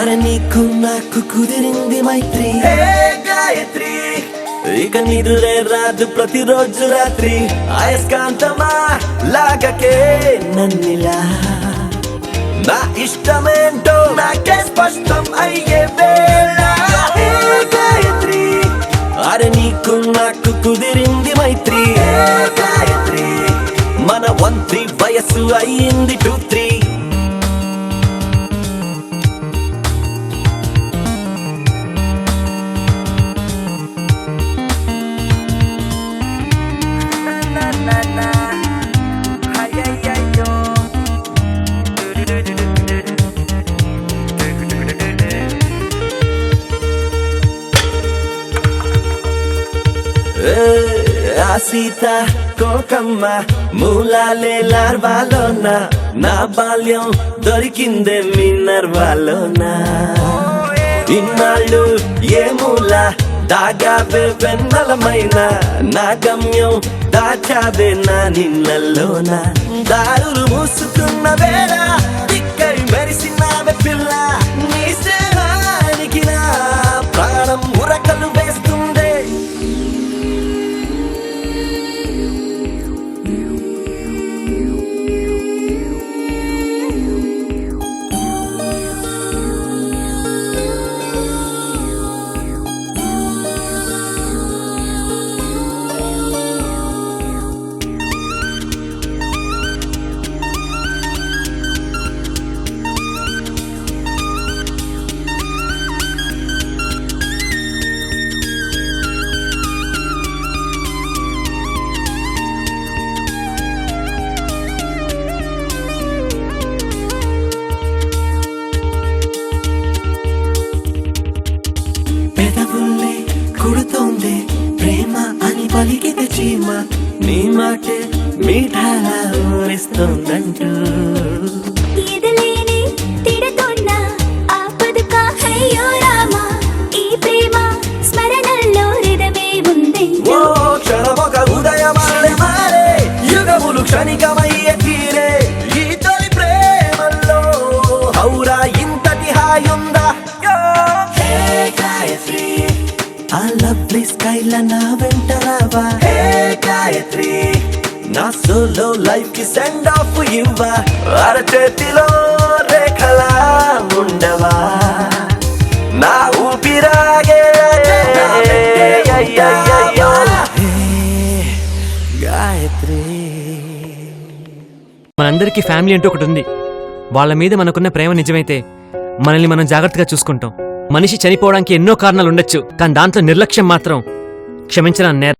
అరే నీకు నాకు కుదిరింది మైత్రి గాయత్రి ఇక నిదురే రాదు ప్రతిరోజు రాత్రి అయస్కాంతమా లాగకే నన్నిలా నా ఇష్టమేంటో నాకే స్పష్టం అయ్యే వేళ గాయత్రి అరే నీకు నాకు కుదిరింది మైత్రి గాయత్రి మన 1-3 వయసు అయ్యింది 2-3 సీత కోకమ్మ మూలాలే లార్వాలోన నా బాల్యం దొరికిందే మినర్వాలోన ఇన్నాళ్ళు ఏ మూల దాగావే వెన్నెలమైన నా గమ్యం దాచావే నా నిన్నల్లోన దారులు మూసుకున్న వేళ దిక్కై మెరిసినావే పిల్ల నీ స్నేహానికి నా ప్రాణం ఉరకలు వేస్తుందే పలికితే చీమ నీ మాటే మీఠాలా ఊరిస్తోందంటూ ఎదలేని తిడుతున్న ఆపదుకా అయ్యో రామా ఈ ప్రేమ స్మరణల్లో హృదయమే ఉంది ఓ క్షణమొక ఉదయమాలే మారే యుగములు క్షణికమయ్యే తీరే ఈ తొలి ప్రేమల్లో హౌరా ఇంతటి హాయుందా గాయత్రి ఆ లవ్లీ స్కైల నా వెంట రావా హే గాయత్రి నా సోలో లైఫ్ కి సెండ్ ఆఫ్ ఇవ్వా అరచేతిలో రేఖలా ఉండవా నా ఊపిరాగే గాయత్రి మనందరికీ ఫ్యామిలీ అంటూ ఒకటి ఉంది. వాళ్ళ మీద మనకున్న ప్రేమ నిజమైతే మనల్ని మనం జాగ్రత్తగా చూసుకుంటాం. మనిషి చనిపోవడానికి ఎన్నో కారణాలు ఉండొచ్చు, కానీ దాంట్లో నిర్లక్ష్యం మాత్రం క్షమించడం నేరం.